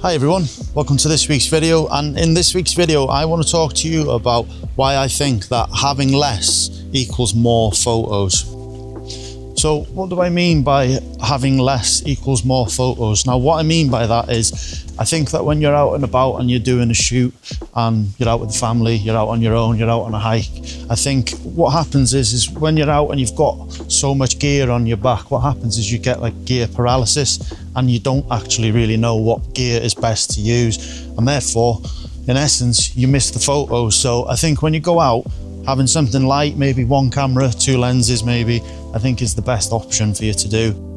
Hi everyone, welcome to this week's video, and in this week's video I want to talk to you about why I think that having less equals more photos. So what do I mean by having less equals more photos? Now what I mean by that is I think that when you're out and about and you're doing a shoot and you're out with the family, you're out on your own, you're out on a hike, I think what happens is when you're out and you've got so much gear on your back, what happens is you get like gear paralysis and you don't actually really know what gear is best to use, and therefore in essence you miss the photos. So I think when you go out, having something light, maybe one camera, two lenses maybe, I think is the best option for you to do.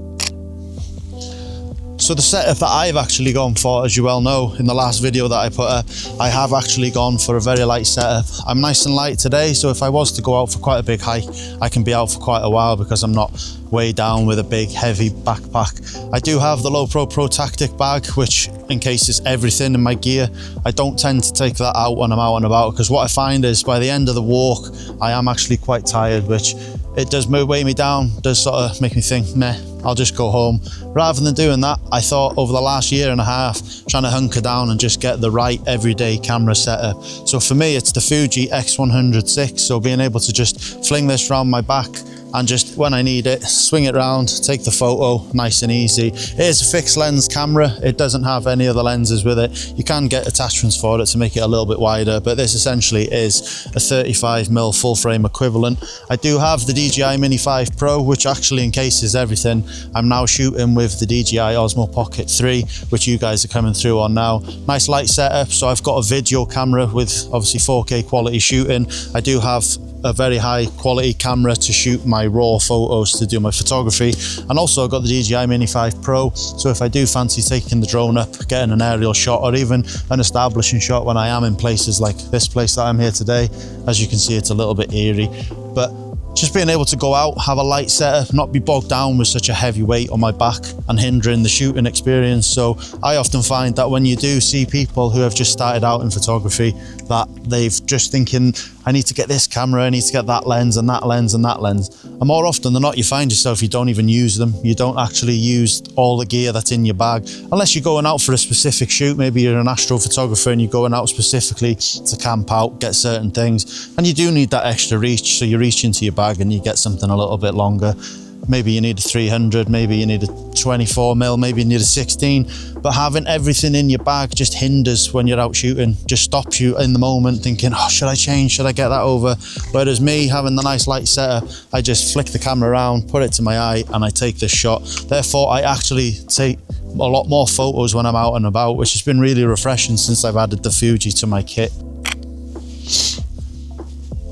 So the setup that I've actually gone for, as you well know in the last video that I put up, I have actually gone for a very light setup. I'm nice and light today, so if I was to go out for quite a big hike, I can be out for quite a while because I'm not way down with a big heavy backpack. I do have the Lowepro Pro Tactic bag, which encases everything in my gear. I don't tend to take that out when I'm out and about, because what I find is by the end of the walk, I am actually quite tired, which it does weigh me down, does sort of make me think, meh, I'll just go home. Rather than doing that, I thought over the last year and a half, trying to hunker down and just get the right everyday camera setup. So for me, it's the Fuji X100 VI. So being able to just fling this around my back and just when I need it, swing it around, take the photo, nice and easy. It is a fixed lens camera. It doesn't have any other lenses with it. You can get attachments for it to make it a little bit wider, but this essentially is a 35mm full frame equivalent. I do have the DJI Mini 5 Pro, which actually encases everything. I'm now shooting with the DJI Osmo Pocket 3, which you guys are coming through on now. Nice light setup. So I've got a video camera with obviously 4K quality shooting. I do have a very high quality camera to shoot my raw photos, to do my photography, and also I've got the DJI Mini 5 Pro, so if I do fancy taking the drone up, getting an aerial shot or even an establishing shot when I am in places like this place that I'm here today, as you can see it's a little bit eerie, but just being able to go out, have a light setup, not be bogged down with such a heavy weight on my back and hindering the shooting experience. So I often find that when you do see people who have just started out in photography, that they've just thinking, I need to get this camera, I need to get that lens and that lens and that lens. And more often than not, you find yourself, you don't even use them. You don't actually use all the gear that's in your bag, unless you're going out for a specific shoot. Maybe you're an astrophotographer and you're going out specifically to camp out, get certain things. And you do need that extra reach. So you reach into your bag and you get something a little bit longer. Maybe you need a 300, maybe you need a 24mm, maybe you need a 16, but having everything in your bag just hinders when you're out shooting, just stops you in the moment thinking, oh, should I change, should I get that over? Whereas me, having the nice light setup, I just flick the camera around, put it to my eye and I take this shot. Therefore, I actually take a lot more photos when I'm out and about, which has been really refreshing since I've added the Fuji to my kit.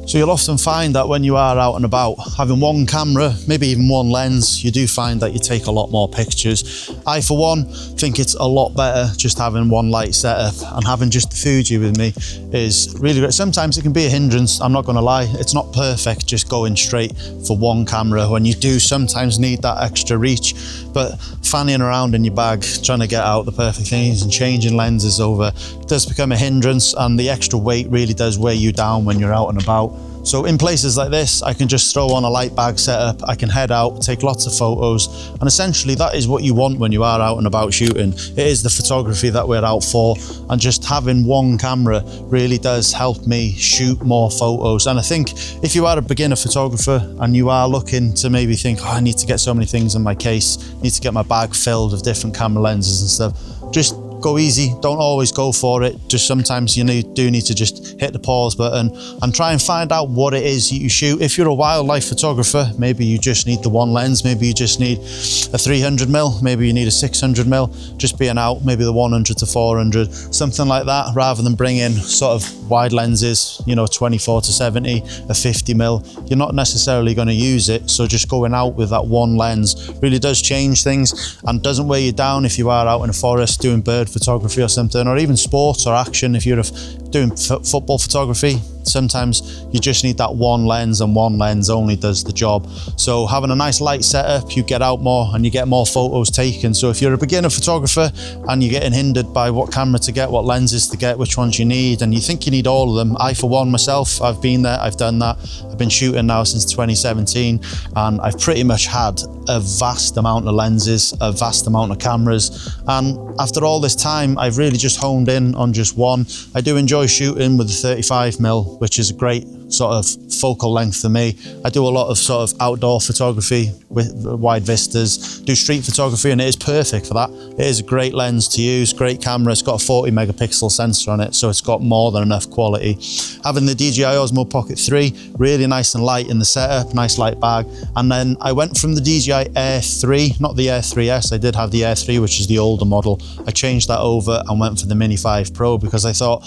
So you'll often find that when you are out and about, having one camera, maybe even one lens, you do find that you take a lot more pictures. I, for one, think it's a lot better just having one light setup, and having just the Fuji with me is really great. Sometimes it can be a hindrance, I'm not gonna lie. It's not perfect just going straight for one camera when you do sometimes need that extra reach, but fanning around in your bag, trying to get out the perfect things and changing lenses over does become a hindrance, and the extra weight really does weigh you down when you're out and about. So in places like this, I can just throw on a light bag setup, I can head out, take lots of photos, and essentially that is what you want when you are out and about shooting. It is the photography that we're out for, and just having one camera really does help me shoot more photos. And I think if you are a beginner photographer and you are looking to maybe think, oh, I need to get so many things in my case, need to get my bag filled with different camera lenses and stuff, just go easy, don't always go for it. Just sometimes you do need to just hit the pause button and try and find out what it is you shoot. If you're a wildlife photographer, maybe you just need the one lens, maybe you just need a 300mm, maybe you need a 600mm, just being out, maybe the 100 to 400, something like that, rather than bring in sort of wide lenses, you know, 24 to 70, a 50mm. You're not necessarily going to use it, so just going out with that one lens really does change things and doesn't weigh you down if you are out in a forest doing bird photography or something, or even sports or action. If you're doing football photography, Sometimes you just need that one lens, and one lens only does the job. So having a nice light setup, you get out more and you get more photos taken. So if you're a beginner photographer and you're getting hindered by what camera to get, what lenses to get, which ones you need, and you think you need all of them, I for one myself, I've been there, I've done that. I've been shooting now since 2017, and I've pretty much had a vast amount of lenses, a vast amount of cameras, and after all this time I've really just honed in on just one. I do enjoy shooting with the 35mm, which is a great sort of focal length for me. I do a lot of sort of outdoor photography with wide vistas, do street photography, and it is perfect for that. It is a great lens to use, great camera. It's got a 40 megapixel sensor on it, so it's got more than enough quality. Having the DJI Osmo Pocket 3, really nice and light in the setup, nice light bag. And then I went from the DJI Air 3, not the Air 3S, I did have the Air 3, which is the older model. I changed that over and went for the Mini 5 Pro because I thought,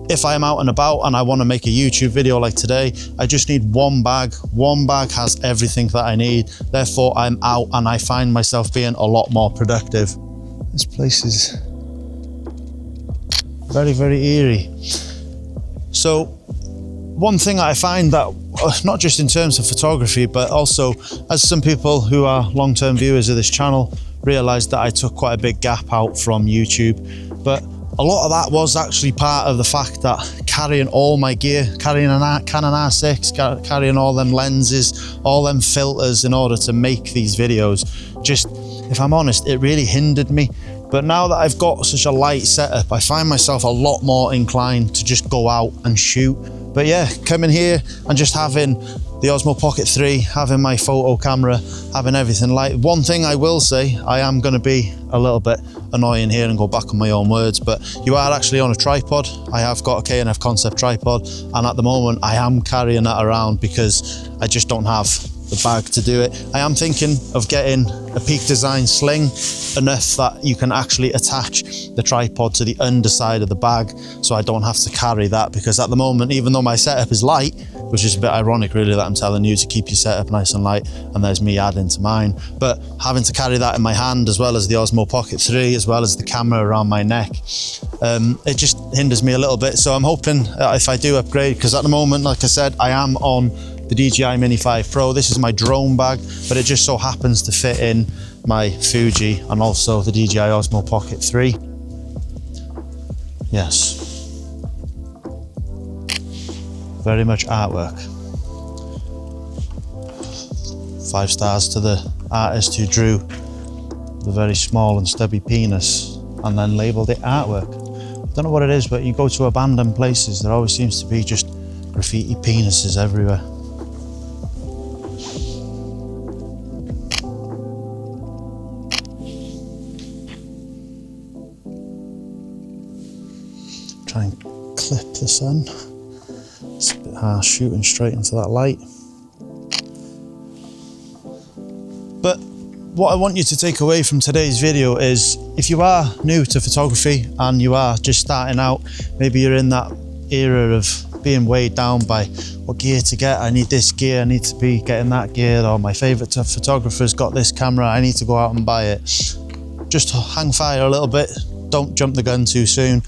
if I am out and about and I want to make a YouTube video like today, I just need one bag. One bag has everything that I need. Therefore, I'm out and I find myself being a lot more productive. This place is very, very eerie. So one thing I find that, not just in terms of photography, but also as some people who are long-term viewers of this channel realized that I took quite a big gap out from YouTube, but a lot of that was actually part of the fact that carrying all my gear, carrying a Canon R6, carrying all them lenses, all them filters in order to make these videos, just, if I'm honest, it really hindered me. But now that I've got such a light setup, I find myself a lot more inclined to just go out and shoot. But yeah, coming here and just having the Osmo Pocket 3, having my photo camera, having everything light. One thing I will say, I am going to be a little bit annoying here and go back on my own words, but you are actually on a tripod. I have got a K&F Concept tripod, and at the moment I am carrying that around because I just don't have the bag to do it. I am thinking of getting a Peak Design sling, enough that you can actually attach the tripod to the underside of the bag, so I don't have to carry that, because at the moment, even though my setup is light, which is a bit ironic really that I'm telling you to keep your setup nice and light, and there's me adding to mine, but having to carry that in my hand, as well as the Osmo Pocket 3, as well as the camera around my neck, it just hinders me a little bit. So I'm hoping if I do upgrade, because at the moment, like I said, I am on the DJI Mini 5 Pro. This is my drone bag, but it just so happens to fit in my Fuji and also the DJI Osmo Pocket 3. Yes. Very much artwork. 5 stars to the artist who drew the very small and stubby penis and then labelled it artwork. I don't know what it is, but you go to abandoned places, there always seems to be just graffiti penises everywhere. Try and clip the sun. It's a bit harsh shooting straight into that light. But what I want you to take away from today's video is, if you are new to photography and you are just starting out, maybe you're in that era of being weighed down by what gear to get. I need this gear, I need to be getting that gear, or my favourite photographer's got this camera, I need to go out and buy it. Just hang fire a little bit, don't jump the gun too soon.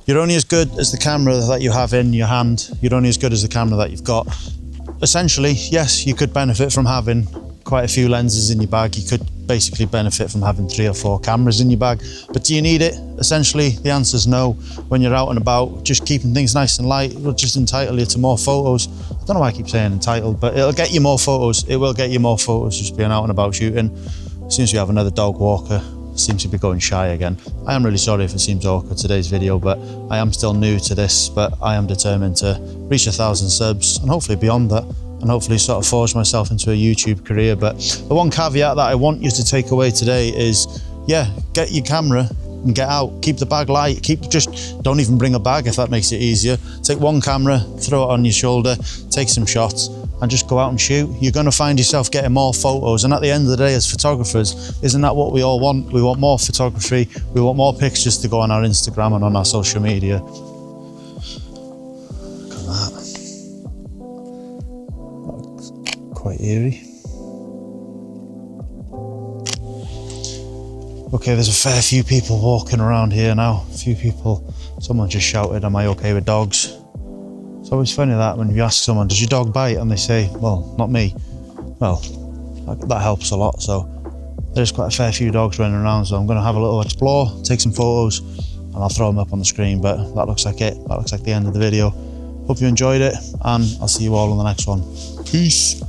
You're only as good as the camera that you have in your hand. You're only as good as the camera that you've got. Essentially, yes, you could benefit from having quite a few lenses in your bag. You could basically benefit from having 3 or 4 cameras in your bag. But do you need it? Essentially, the answer is no. When you're out and about, just keeping things nice and light will just entitle you to more photos. I don't know why I keep saying entitled, but it'll get you more photos. It will get you more photos just being out and about shooting. As soon as we have another dog walker, seems to be going shy again. I am really sorry if it seems awkward today's video, but I am still new to this, but I am determined to reach 1,000 subs and hopefully beyond that, and hopefully sort of forge myself into a YouTube career. But the one caveat that I want you to take away today is, yeah, get your camera and get out. Keep the bag light. Just don't even bring a bag if that makes it easier. Take one camera, throw it on your shoulder, take some shots, and just go out and shoot. You're going to find yourself getting more photos, and at the end of the day, as photographers, isn't that what we all want? We want more photography, we want more pictures to go on our Instagram and on our social media. Look at that. That's quite eerie. Okay, there's a fair few people walking around here now. A few people, someone just shouted, am I okay with dogs? So always funny that when you ask someone, does your dog bite? And they say, well, not me. Well, that helps a lot. So there's quite a fair few dogs running around, so I'm going to have a little explore, take some photos, and I'll throw them up on the screen. But that looks like it. That looks like the end of the video. Hope you enjoyed it, and I'll see you all on the next one. Peace.